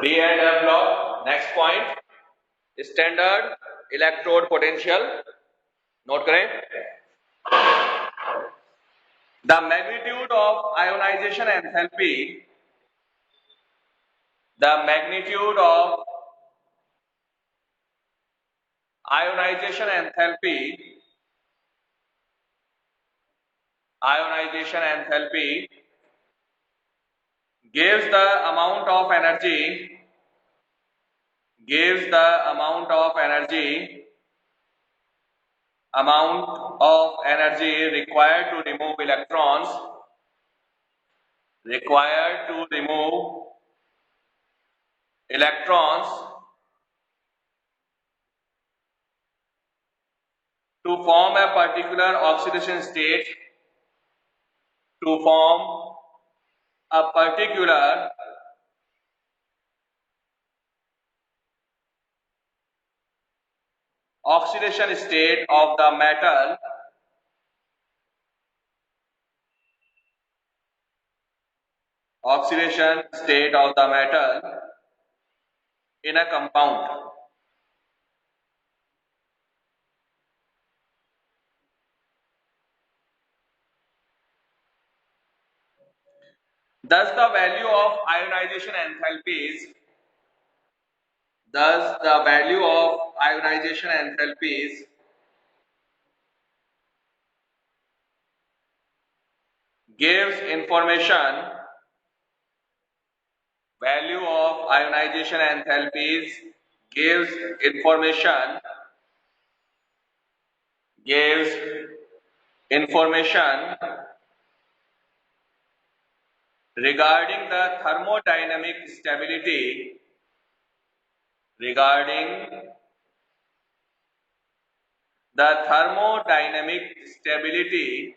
B and F block. Next point, standard electrode potential. Note करें. The magnitude of ionization enthalpy. The magnitude of ionization enthalpy. Ionization enthalpy gives the amount of energy. Gives the amount of energy. Amount of energy required to remove electrons. Required to remove electrons to form a particular oxidation state. To form a particular oxidation state of the metal. Oxidation state of the metal in a compound. Thus the value of ionization enthalpies. Thus the value of ionization enthalpies gives information. Value of ionization enthalpies gives information. Gives information regarding the thermodynamic stability. Regarding the thermodynamic stability.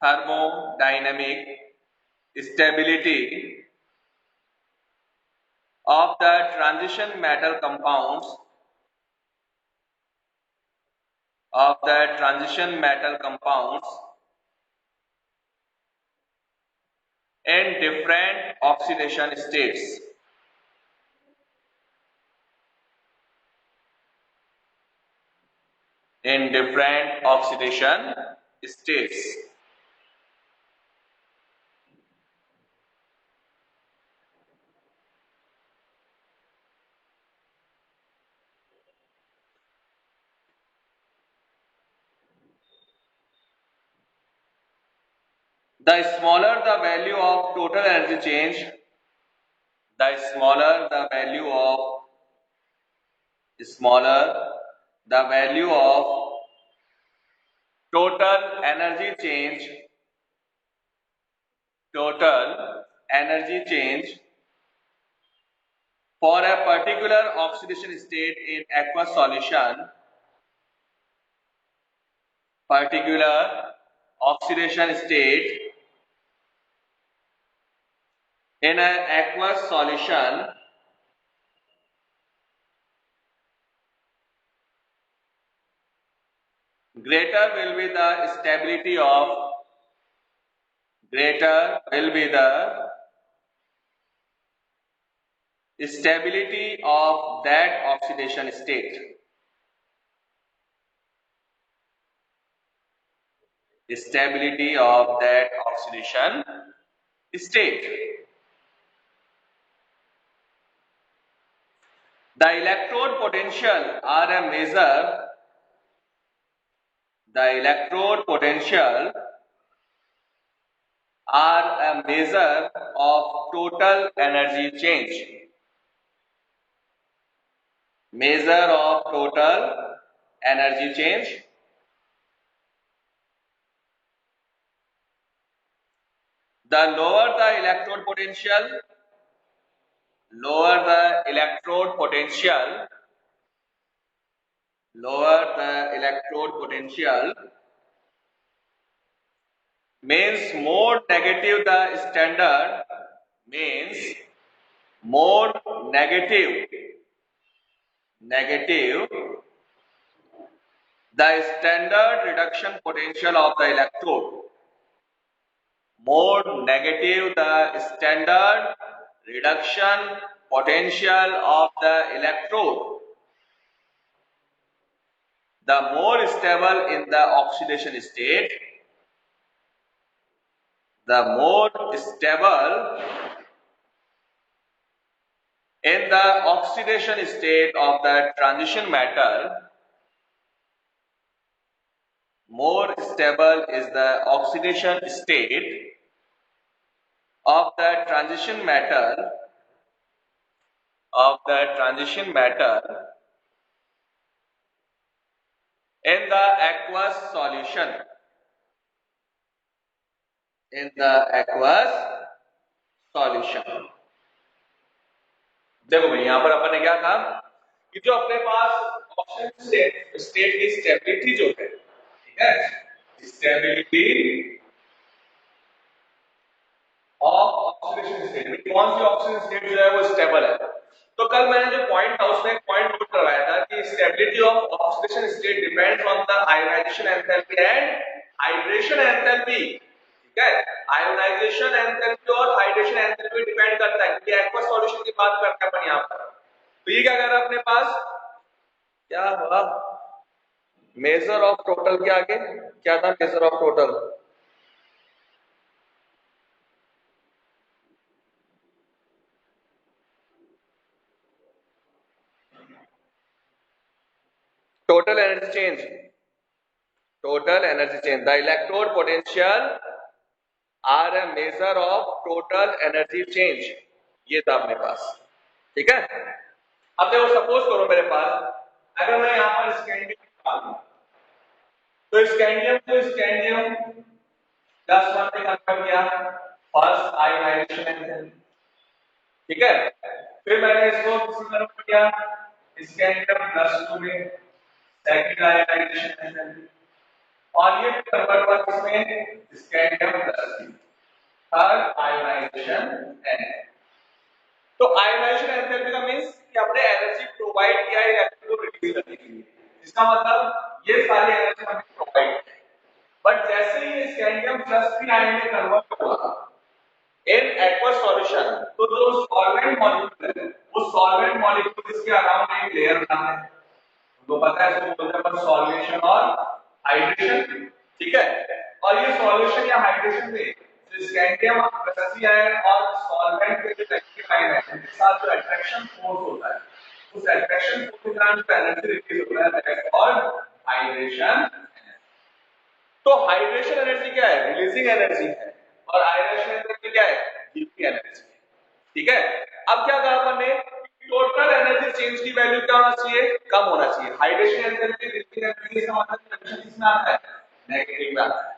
Thermodynamic stability of the transition metal compounds. Of the transition metal compounds in different oxidation states. In different oxidation states. The smaller the value of total energy change, the smaller the value of total energy change, total energy change for a particular oxidation state in aqueous solution. Particular oxidation state in an aqueous solution greater will be the stability of that oxidation state. Stability of that oxidation state. The electrode potential are a measure. The electrode potential are a measure of total energy change. Measure of total energy change. The lower the electrode potential, lower the electrode potential means more negative the standard, means more negative the standard reduction potential of the electrode. More negative the standard reduction potential of the electrode, the more stable in the oxidation state, the more stable in the oxidation state of the transition metal, more stable is the oxidation state of the transition metal in the aqueous solution, देखो भाई यहां पर अपन ने क्या कहा कि जो अपने पास ऑक्सीजन स्टेट की स्टेबिलिटी जो है, ठीक है, स्टेबिलिटी ऑफ ऑक्सीडेशन स्टेट में कौन सी ऑक्सीजन स्टेट जो है वो स्टेबल है। तो कल मैंने जो पॉइंट था उसमें एक पॉइंट नोट करवाया था कि stability of oxidation state depends on the ionisation enthalpy and hydration enthalpy, ठीक है। आयोनाइजेशन एंथैल्पी और हाइड्रेशन एंथैल्पी डिपेंड करता है, क्योंकि एक्वस सॉल्यूशन की बात करते हैं अपन यहां पर। तो ये क्या कह रहा है अपने पास, क्या हुआ, मेजर ऑफ टोटल के आगे क्या था, measure of total, total energy change, the electrode potential are a measure of total energy change, ये था अपने पास, ठीक है। अब देखो सपोज करो मेरे पास अगर मैं यहां पर स्कैंडियम निकालूं, तो स्कैंडियम को स्कैंडियम 10 में कन्वर्ट किया, फर्स्ट आयोनाइजेशन एंथैल्पी, ठीक है। फिर मैंने इसको किसी कन्वर्ट किया स्कैंडियम +2 में, सेकंड आयोनाइजेशन एंथैल्पी, और ये कन्वर्ट हुआ किसमें, स्कैंडियम +3, थर्ड आयोनाइजेशन एंथैल्पी। तो आयोनाइजेशन एंथैल्पी का मींस कि हमने एनर्जी प्रोवाइड किया है इलेक्ट्रॉन को रिलीज करने के लिए, इसका मतलब ये सारी एनर्जी हमने प्रोवाइड की। बट जैसे ही स्कैंडियम +3 आयन में कन्वर्ट हुआ इन एक्वस सॉल्यूशन, तो जो सॉल्वेंट मॉलिक्यूल है वो सॉल्वेंट मॉलिक्यूल इसके अराउंड एक लेयर बनाते हैं, तो पता है इसको बोलते हैं सॉल्वेशन और हाइड्रेशन, ठीक है। और ये सॉल्यूशन या हाइड्रेशन में स्कैंडियम +3 आयन और सॉल्वेंट के जो एक्टिव आयन है उनके साथ जो अट्रैक्शन फोर्स होता है, उस अट्रैक्शन फोर्स के कारण जो एनर्जी रिलीज होता है दैट इज कॉल्ड हाइड्रेशन। तो हाइड्रेशन एनर्जी क्या है, रिलीजिंग एनर्जी है, और आयोनाइजेशन एनर्जी क्या है, गिविंग एनर्जी, ठीक है। अब क्या कहा अपन ने, टोटल एनर्जी चेंज की वैल्यू क्या होना चाहिए, कम होना चाहिए। हाइड्रेशन एनर्जी गिविंग एनर्जी का मतलब किसमें आता है, नेगेटिव में आता है,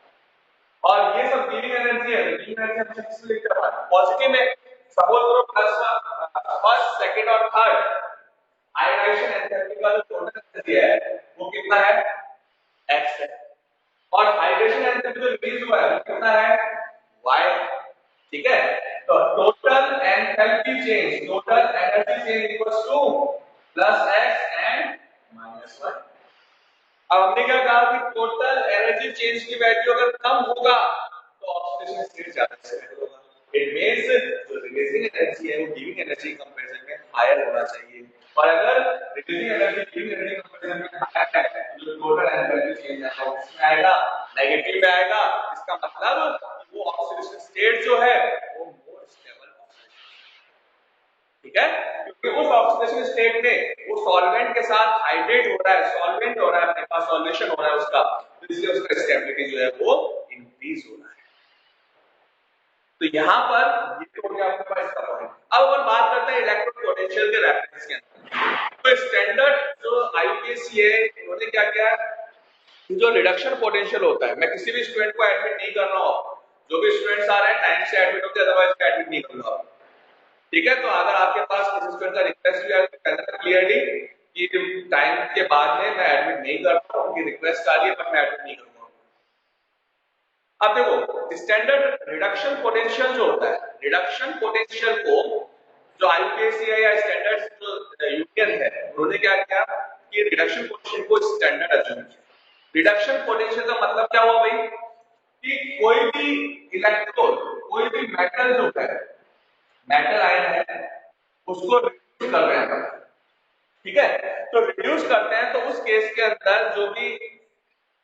और ये सब गिविंग एनर्जी है, गिविंग एनर्जी हम किसमें लिखते हैं, पॉजिटिव में। सपोज करो फर्स्ट सेकंड और थर्ड आयोनाइजेशन एनर्जी का जो टोटल एनर्जी है वो कितना है, x है, और हाइड्रेशन एनर्जी जो रिलीज हुआ है वो कितना है, y, ठीक है। तो total enthalpy change, total energy change equals to +x and -y। अब हमने क्या कहा कि टोटल एनर्जी चेंज की वैल्यू अगर कम होगा तो ऑक्सीडेशन स्टेट ज्यादा स्टेबल होगा, इट मींस जो रिलीजिंग एनर्जी है वो गिविंग एनर्जी कंपैरिजन में हायर होना चाहिए, और अगर releasing energy giving energy comparison में हायर है तो जो टोटल एनर्जी चेंज है वो किसमें आएगा, नेगेटिव में आएगा। इसका मतलब कि वो ऑक्सीडेशन स्टेट जो है वो मोर स्टेबल, ठीक है, क्योंकि उस ऑक्सीडेशन स्टेट में वो सॉल्वेंट के साथ हाइड्रेट हो रहा है, सॉल्वेंट हो रहा है, अपने पास सॉल्यूशन हो रहा है उसका, तो इसलिए उसका स्टेबिलिटी जो है वो इंक्रीज हो रहा है। तो यहां पर ये हो गया आपके पास इसका पॉइंट। अब अपन बात करते हैं इलेक्ट्रोड पोटेंशियल के रेफरेंस के अंदर। तो स्टैंडर्ड जो आईयूपीएसी है उन्होंने क्या किया, जो रिडक्शन पोटेंशियल होता है, मैं किसी भी स्टूडेंट को एडमिट नहीं कर रहा हूं, जो भी स्टूडेंट्स आ रहे हैं टाइम से एडमिट होते हैं, अदरवाइज मैं एडमिट नहीं करूंगा, ठीक है। तो अगर आपके पास किसी स्टूडेंट का रिक्वेस्ट भी है तो कहना क्लियरली कि टाइम के बाद में मैं एडमिट नहीं करता हूं, उनकी रिक्वेस्ट आ रही है पर मैं एडमिट नहीं करूंगा। अब देखो स्टैंडर्ड रिडक्शन पोटेंशियल जो होता है, रिडक्शन पोटेंशियल को जो आईयूपीएसी है या स्टैंडर्ड जो यूनियन है उन्होंने क्या किया कि रिडक्शन पोटेंशियल को स्टैंडर्ड अज्यूम किया। रिडक्शन पोटेंशियल का मतलब क्या हुआ भाई कि कोई भी इलेक्ट्रोड, कोई भी मेटल जो है मेटल आयन है उसको रिड्यूस कर रहे हैं, ठीक है। तो रिड्यूस करते हैं तो उस केस के अंदर जो भी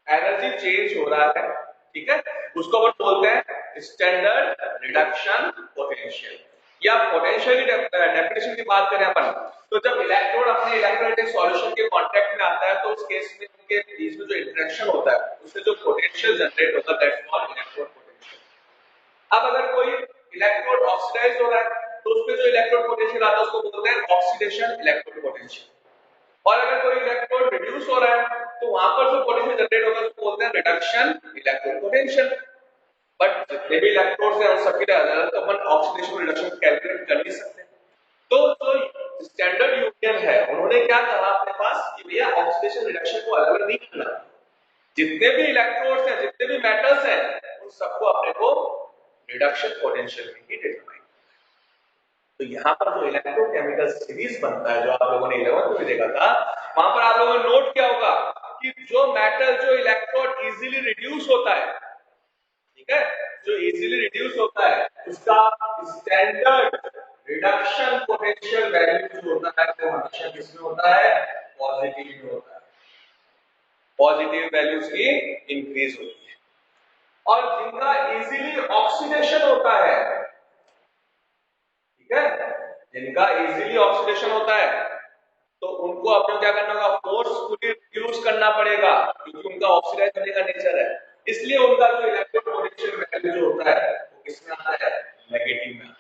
एनर्जी चेंज हो रहा है, ठीक है, उसको अपन बोलते हैं स्टैंडर्ड रिडक्शन पोटेंशियल। या पोटेंशियल की डेफिनेशन की बात करें अपन, तो जब इलेक्ट्रोड अपने इलेक्ट्रोलाइटिक सॉल्यूशन के कांटेक्ट में आता है तो उस केस में उनके बीच में जो इंटरेक्शन होता है उससे जो पोटेंशियल जनरेट होता है दैट्स कॉल्ड इलेक्ट्रोड पोटेंशियल। अब अगर कोई इलेक्ट्रोड ऑक्सीडाइज हो रहा है तो उसमें जो इलेक्ट्रोड पोटेंशियल आता है उसको बोलते हैं ऑक्सीडेशन इलेक्ट्रोड पोटेंशियल। और अगर कोई इलेक्ट्रोड रिड्यूस हो रहा है तो वहां पर जो पोटेंशियल जनरेट होगा उसको बोलते हैं रिडक्शन इलेक्ट्रोड पोटेंशियल। बट जितने भी इलेक्ट्रोड्स हैं उन सबकी तो अपन ऑक्सीडेशन रिडक्शन कैलकुलेट कर नहीं सकते। तो जो स्टैंडर्ड यूनियन है उन्होंने क्या कहा अपने पास कि भैया ऑक्सीडेशन रिडक्शन को अलग अलग नहीं करना, जितने भी इलेक्ट्रोड्स हैं जितने भी मेटल्स हैं उन सबको अपने को रिडक्शन पोटेंशियल में ही डिटरमाइन। तो यहाँ पर जो इलेक्ट्रोकेमिकल सीरीज बनता है जो आप लोगों ने 11th में देखा था, वहां पर आप लोगों ने नोट किया होगा कि जो मेटल जो इलेक्ट्रोड इजीली रिड्यूस होता है, ठीक है, जो इजीली रिड्यूस होता है उसका स्टैंडर्ड रिडक्शन पोटेंशियल वैल्यू जो होता है वो हमेशा किसमें होता है, पॉजिटिव में होता है। पॉजिटिव वैल्यूज की इंक्रीज होती है। और जिनका इजीली ऑक्सीडेशन होता है, ठीक है, जिनका इजीली ऑक्सीडेशन होता है तो उनको आपको क्या करना होगा, फोर्सफुली रिड्यूस करना पड़ेगा क्योंकि उनका ऑक्सीडाइज होने का नेचर है। इसलिए उनका जो इलेक्ट्रोड पोटेंशियल वैल्यू जो होता है वो किसमें आता है, नेगेटिव में।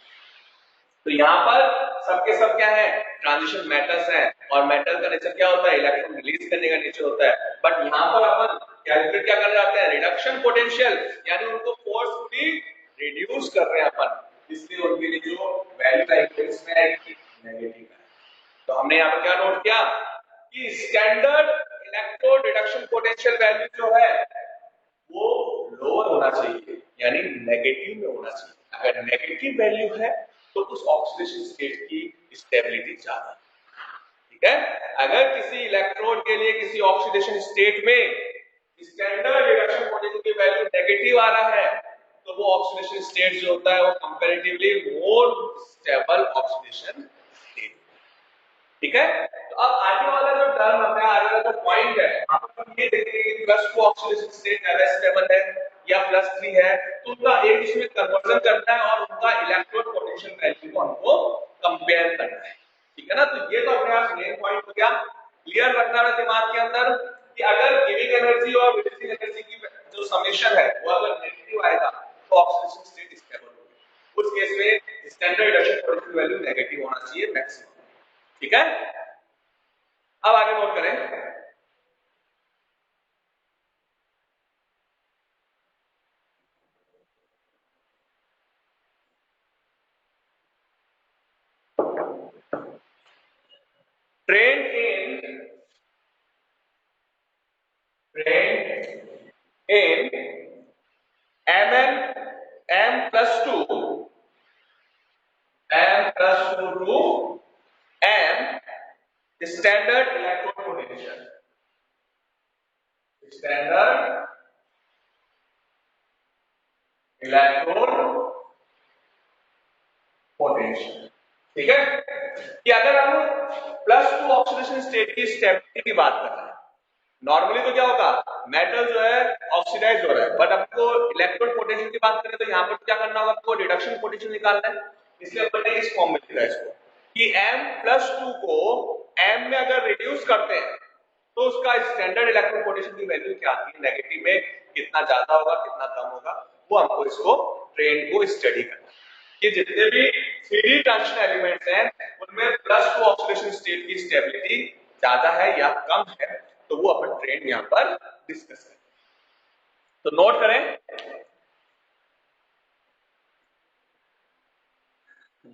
तो यहाँ पर सबके सब क्या है, ट्रांजिशन मेटल्स हैं और मेटल का नेचर क्या होता है, इलेक्ट्रॉन रिलीज करने का नेचर होता है। बट यहाँ पर अपन कैलकुलेट क्या कर जाते हैं, रिडक्शन पोटेंशियल, यानी उनको फोर्सफुली रिड्यूस कर रहे हैं अपन, इसलिए उनके लिए जो वैल्यू आएगी इसमें आएगी नेगेटिव है। तो हमने यहाँ पर क्या नोट किया कि standard electrode reduction potential value जो है वो लोअर होना चाहिए, यानी नेगेटिव में होना चाहिए। अगर नेगेटिव वैल्यू है तो उस ऑक्सीडेशन स्टेट की स्टेबिलिटी ज्यादा, ठीक है। अगर किसी इलेक्ट्रोड के लिए किसी ऑक्सीडेशन स्टेट में स्टैंडर्ड रिडक्शन पोटेंशियल की वैल्यू नेगेटिव आ रहा है तो वो ऑक्सीडेशन स्टेट जो होता है वो comparatively more stable oxidation state, ठीक है। तो अब आगे वाला जो टर्म अपना आगे वाला जो पॉइंट है हम ये देखेंगे कि +2 ऑक्सीडेशन स्टेट ज्यादा स्टेबल है या +3 है, तो उनका एक दूसरे में कन्वर्जन करना है और उनका इलेक्ट्रोड पोटेंशियल वैल्यू को हमको कंपेयर करना है, ठीक है ना। तो ये तो अपने आप मेन पॉइंट हो गया। क्लियर रखना है दिमाग के अंदर कि अगर गिविंग एनर्जी और रिलीजिंग एनर्जी की जो समेशन है वो अगर नेगेटिव आएगा तो ऑक्सीडेशन स्टेट स्टेबल होगी। उस केस में standard reduction potential value negative होना चाहिए मैक्सिमम, ठीक है। अब आगे नोट करें, trend in mn m+2 to m standard electrode potential, standard electrode potential, ठीक है। कि अगर हम +2 ऑक्सीडेशन स्टेट की स्टेबिलिटी की बात कर रहे हैं, नॉर्मली तो क्या होगा, मेटल जो है ऑक्सीडाइज हो रहा है, बट आपको इलेक्ट्रोड पोटेंशियल की बात करें तो यहाँ पर क्या करना होगा, आपको रिडक्शन पोटेंशियल निकालना है। इसलिए अपन ने इस फॉर्म में लिखा है इसको कि m+2 को m में अगर रिड्यूस करते हैं तो उसका स्टैंडर्ड इलेक्ट्रोड पोटेंशियल की वैल्यू क्या आती है, नेगेटिव में कितना ज्यादा होगा कितना कम होगा, वो हमको इसको ट्रेंड को स्टडी करना है कि जितने भी 3D ट्रांजिशन एलिमेंट्स हैं उनमें +2 ऑक्सीडेशन स्टेट की स्टेबिलिटी ज्यादा है या कम है, तो वो अपन ट्रेंड यहां पर डिस्कस करें। तो नोट करें,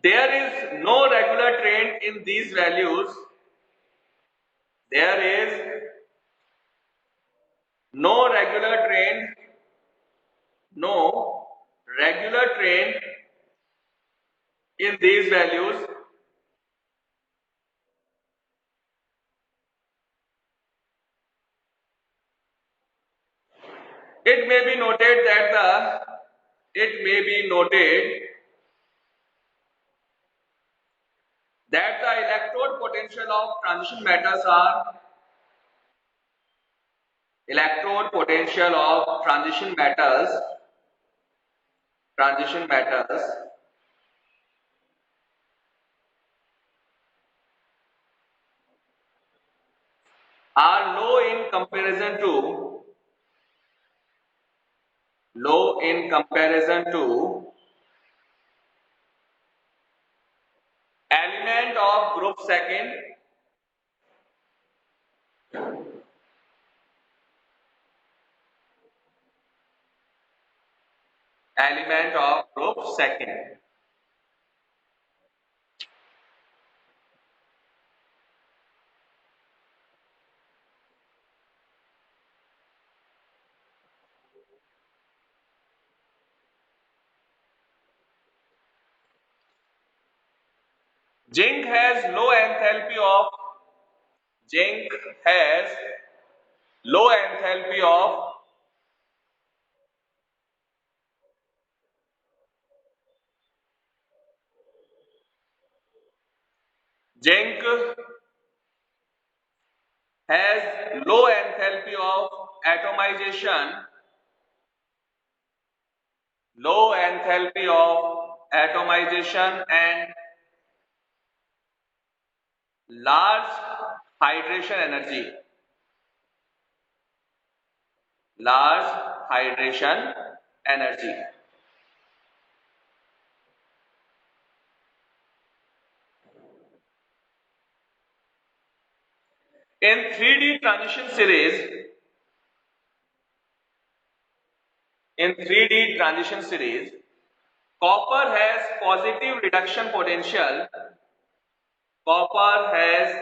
there is no regular trend in these values, there is no regular trend, no regular trend in these values. It may be noted that the it may be noted potential of transition metals are electrode potential of transition metals are low in comparison to element of group second, element of group second. Zinc has low enthalpy of zinc has low enthalpy of zinc has low enthalpy of atomization, low enthalpy of atomization and large hydration energy, large hydration energy. In 3D transition series, in 3D transition series, copper has positive reduction potential. Copper has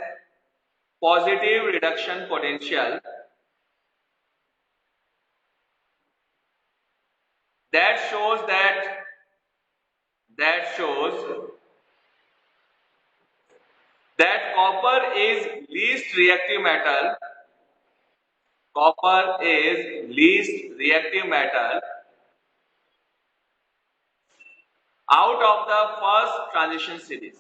positive reduction potential that shows that copper is least reactive metal. Copper is least reactive metal out of the first transition series.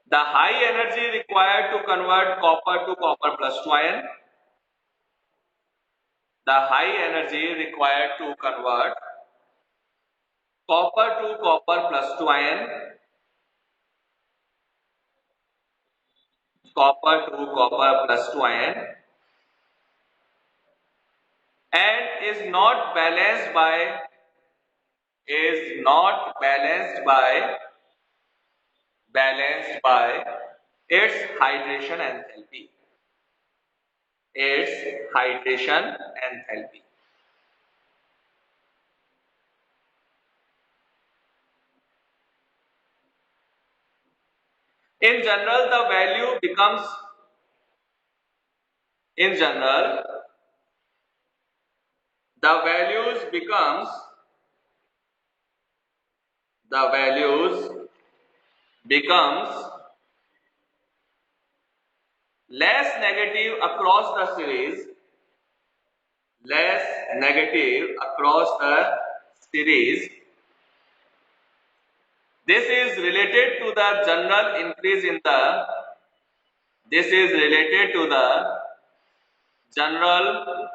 The high energy required to convert copper to copper plus 2 ion. The high energy required to convert copper to copper plus 2 ion, copper to copper plus 2 ion, and is not balanced by its hydration enthalpy. Its hydration enthalpy. In general, the value becomes in general the values becomes less negative across the series, less negative across the series. This is related to the general increase in the general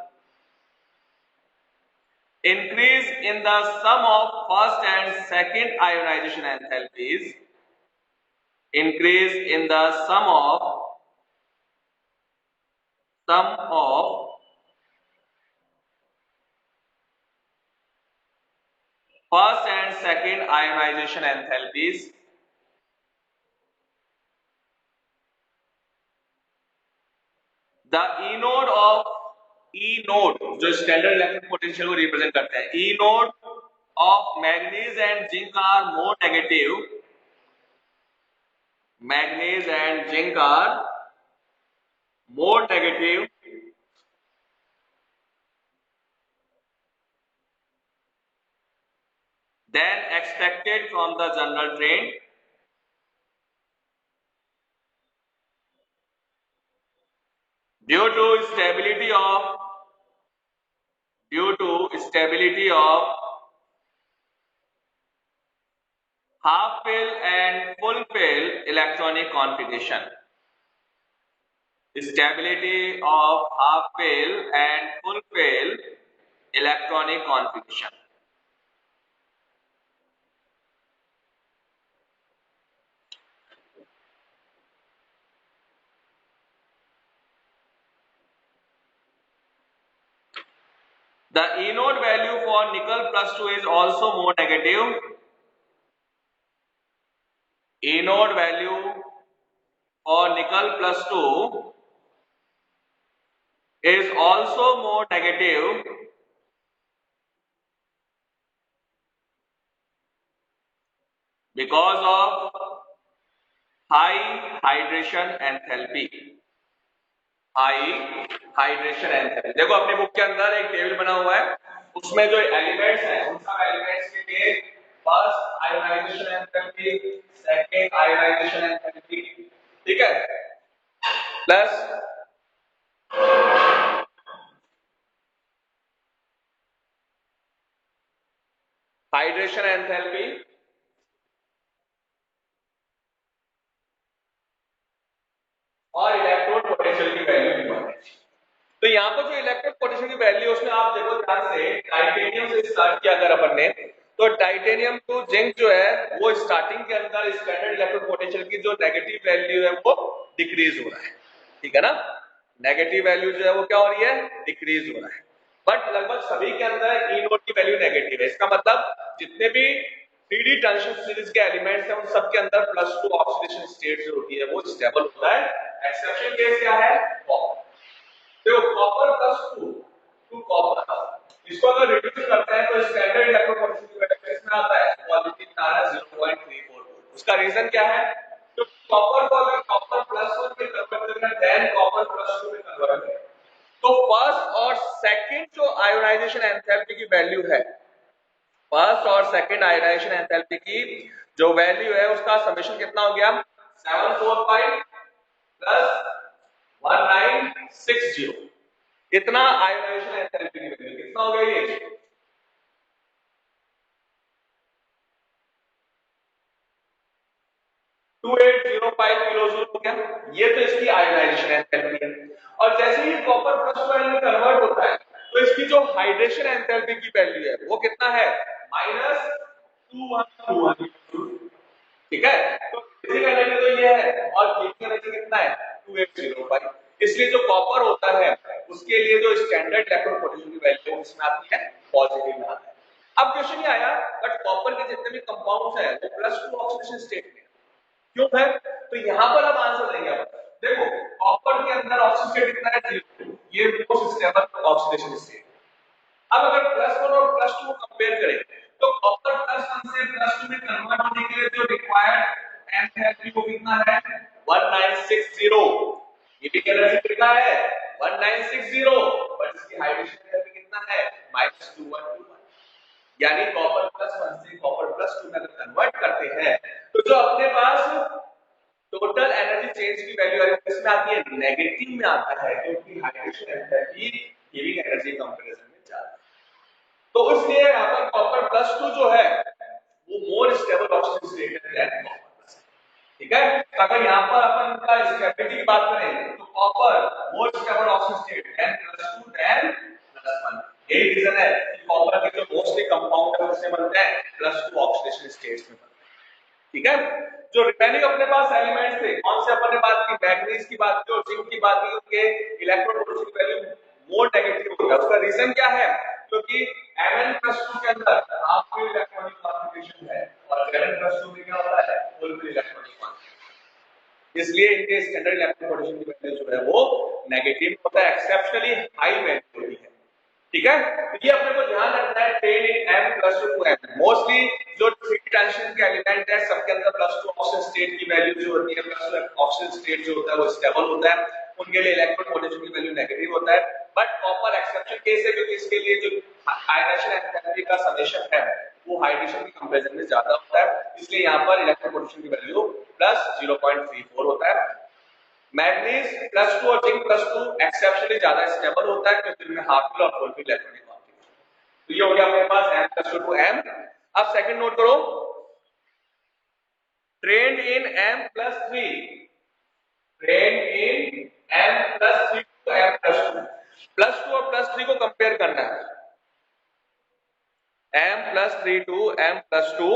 increase in the sum of first and second ionization enthalpies, increase in the sum of first and second ionization enthalpies. The E node जो standard electric potential को represent करते हैं, E node of manganese and zinc are more negative. Manganese and zinc are more negative than expected from the general trend. due to stability of half fill and full fill electronic configuration. Stability of half fill and full fill electronic configuration. The E node value for nickel plus 2 is also more negative. E node value for nickel plus 2 is also more negative because of high hydration enthalpy. High hydration enthalpy. देखो अपने book के अंदर एक table बना हुआ है, उसमें जो एलिमेंट्स हैं उन सब एलिमेंट्स के लिए first ionization enthalpy, second ionisation enthalpy, ठीक है, प्लस हाइड्रेशन एंथैल्पी और इलेक्ट्रोड पोटेंशियल की वैल्यू गिवन है। तो यहाँ पर जो इलेक्ट्रोड पोटेंशियल की वैल्यू उसमें आप देखो ध्यान से, टाइटेनियम से स्टार्ट किया अगर अपन ने, तो टाइटेनियम टू जिंक जो है वो स्टार्टिंग के अंदर स्टैंडर्ड इलेक्ट्रोड पोटेंशियल की जो नेगेटिव वैल्यू है वो डिक्रीज हो रहा है, ठीक है ना, नेगेटिव वैल्यू जो है वो क्या हो रही है, डिक्रीज हो रहा है। बट लगभग सभी के अंदर ई नोट की वैल्यू नेगेटिव है। इसका मतलब जितने भी 3D ट्रांजिशन सीरीज के एलिमेंट्स हैं उन सब के अंदर +2 ऑक्सीडेशन स्टेट जो होती है वो स्टेबल होता है। एक्सेप्शन केस क्या है, देखो कॉपर +2 टू कॉपर, इसको अगर रिड्यूस करते हैं तो स्टैंडर्ड इलेक्ट्रोड पोटेंशियल की वैल्यू कितना आता है, पॉजिटिव आ रहा है 0.34। उसका रीजन क्या है, तो कॉपर को अगर कॉपर +1 में कन्वर्ट करना है देन कॉपर +2 में कन्वर्ट करें, तो फर्स्ट और सेकंड जो आयोनाइजेशन एंथैल्पी की वैल्यू है, फर्स्ट और सेकंड आयोनाइजेशन एंथैल्पी की जो वैल्यू है उसका समेशन कितना हो गया, 745 प्लस 1960। कितना आयोनाइजेशन एंथैल्पी की वैल्यू कितना हो गया, ये 2805 किलोजूल हो गया। ये तो इसकी आयोनाइजेशन एंथैल्पी है। और जैसे ही कॉपर +2 में कन्वर्ट होता है तो इसकी जो हाइड्रेशन एंथैल्पी की वैल्यू है वो कितना है, -2121, ठीक है। तो बेसिक एनर्जी तो ये है और गिवनी एनर्जी कितना है, 2805। इसलिए जो कॉपर होता है उसके लिए जो स्टैंडर्ड इलेक्ट्रॉन पोटेंशियल की वैल्यू उसमें आती है पॉजिटिव में आता है। अब क्वेश्चन ये आया बट कॉपर के जितने भी कंपाउंड्स हैं वो +2 ऑक्सीडेशन स्टेट में क्यों है, तो यहां पर अब आंसर देंगे आप। देखो कॉपर के अंदर ऑक्सीजन स्टेट कितना है, 0, ये मोस्ट स्टेबल ऑक्सीडेशन स्टेट। अब अगर +1 और +2 को कंपेयर करें तो कॉपर +1 से +2 में कन्वर्ट होने के लिए जो रिक्वायर्ड एंथैल्पी वो कितना है, 1960। ये भी एनर्जी कितना है, 1960, बट इसकी हाइड्रेशन एनर्जी कितना है, -2121। यानी कॉपर +1 से कॉपर +2 में अगर कन्वर्ट करते हैं तो जो अपने पास टोटल एनर्जी चेंज की वैल्यू है किसमें आती है, नेगेटिव में आता है, क्योंकि hydration enthalpy giving energy comparison में ज्यादा है। तो इसलिए यहाँ पर कॉपर +2 जो है वो मोर स्टेबल ऑक्सीजन स्टेट है देन कॉपर, ठीक है। अगर यहाँ पर अपन का स्टेबिलिटी की बात करें तो copper more stable oxygen state then +2 then +1। यही रीजन है कि कॉपर के जो मोस्टली कंपाउंड है उससे बनते हैं +2 ऑक्सीडेशन स्टेट्स में, ठीक है। जो रिमेनिंग अपने पास एलिमेंट्स थे कौन से अपन ने बात की, मैग्नीज की बात की और जिंक की बात की, उनके electron potential value more negative हो गया। उसका रीजन क्या है, क्योंकि Mn+2 के अंदर हाफ फिल इलेक्ट्रॉनिक कॉन्फ़िगरेशन है और Zn+2 में क्या होता है, फुल फिल इलेक्ट्रॉनिक कॉन्फ़िगरेशन, इसलिए इनके स्टैंडर्ड इलेक्ट्रॉन पोटेंशियल की वैल्यू जो है वो नेगेटिव होता है, एक्सेप्शनली हाई वैल्यू होती है, ठीक है। तो ये अपने को ध्यान रखना है trend in M+2 to M। Mostly जो 3D ट्रांजिशन के एलिमेंट है सबके अंदर +2 ऑक्सीजन स्टेट की वैल्यू जो होती है, +2 ऑक्सीजन स्टेट जो होता है वो स्टेबल होता है, उनके लिए इलेक्ट्रॉन पोटेंशियल की वैल्यू नेगेटिव होता है। बट कॉपर एक्सेप्शन केस है क्योंकि इसके लिए जो आयनाइजेशन एंथैल्पी का समेशन है वो हाइड्रेशन की कंपैरिजन में ज्यादा होता है, इसलिए यहां पर इलेक्ट्रॉन पोटेंशियल की वैल्यू +0.34 होता है। मैग्नीज +2 और जिंक +2 एक्सेप्शनली ज्यादा स्टेबल होता है क्योंकि इनमें हाफ फिल और फुल फिल इलेक्ट्रॉनिक कॉन्फिगरेशन। तो ये हो गया अपने पास M+2 to M। अब सेकंड नोट करो, trend in M+3, trend in M+3 to M+2, +2 और +3 को कंपेयर करना है। M+3 to M+2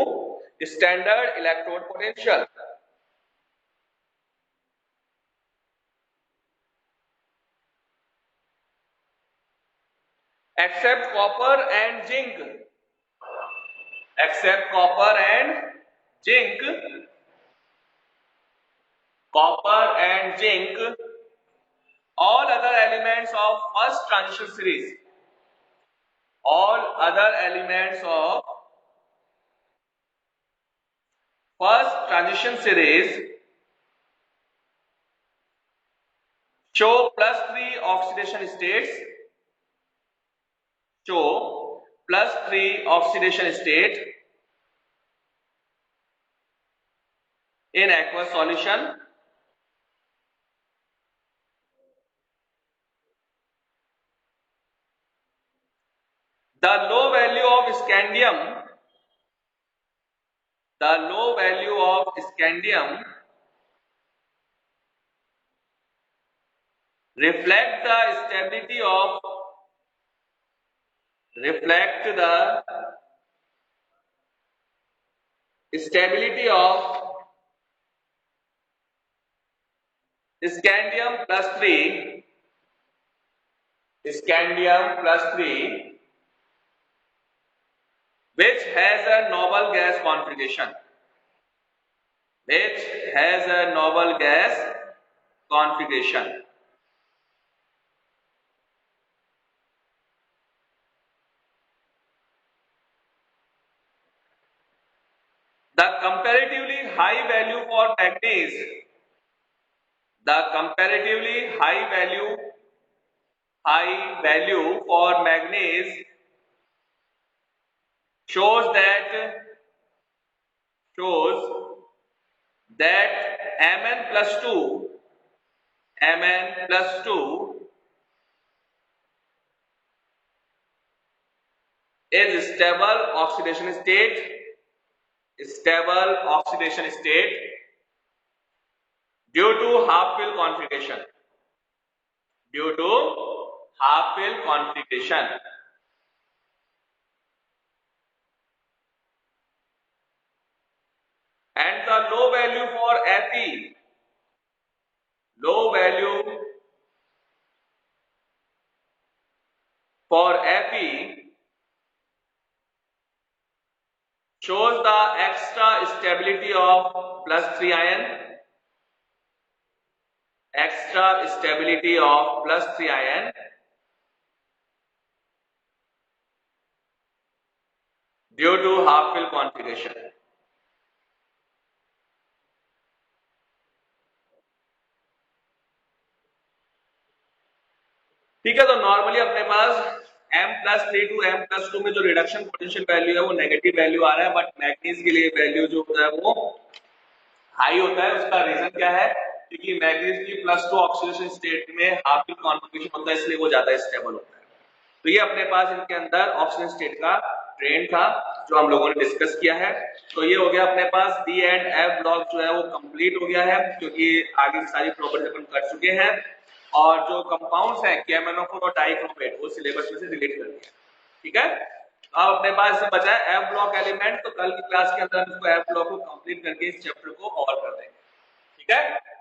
standard electrode potential, except copper and zinc, except copper and zinc, copper and zinc, all other elements of first transition series, all other elements of first transition series show +3 oxidation states, show +3 oxidation state in aqueous solution. The low value of scandium, the low value of scandium reflect the stability of, reflect the stability of scandium +3, scandium +3, which has a noble gas configuration, which has a noble gas configuration. The comparatively high value for manganese, the comparatively high value for manganese shows that Mn+2 is stable oxidation state, stable oxidation state due to half fill configuration, due to half fill configuration. And the low value for Fe, low value for Fe shows the extra stability of +3 ion, extra stability of +3 ion due to half fill configuration. ठीक है, तो normally अपने पास M+3 to M+2 में जो reduction potential value है वो negative value आ रहा है, बट मैग्नीज के लिए वैल्यू जो होता है वो हाई होता है। उसका रीजन क्या है? क्योंकि मैग्नीज की +2 ऑक्सीडेशन स्टेट में हाफ फिल कॉन्फिगरेशन होता है, इसलिए वो ज्यादा स्टेबल होता है। तो ये अपने पास इनके अंदर ऑक्सीजन स्टेट का ट्रेंड था जो हम लोगों ने डिस्कस किया है। तो ये हो गया अपने पास डी एंड एफ ब्लॉक जो है वो कंप्लीट हो गया है, क्योंकि आगे की सारी प्रॉपर्टी अपन कर चुके हैं और जो कंपाउंड्स हैं KMnO4 और डाइक्रोमेट वो सिलेबस में से डिलीट कर दिया। ठीक है, अब अपने पास बचा है एफ ब्लॉक एलिमेंट। तो कल की क्लास के अंदर हम इसको एफ ब्लॉक को कंप्लीट करके इस चैप्टर को कवर कर देंगे। ठीक है।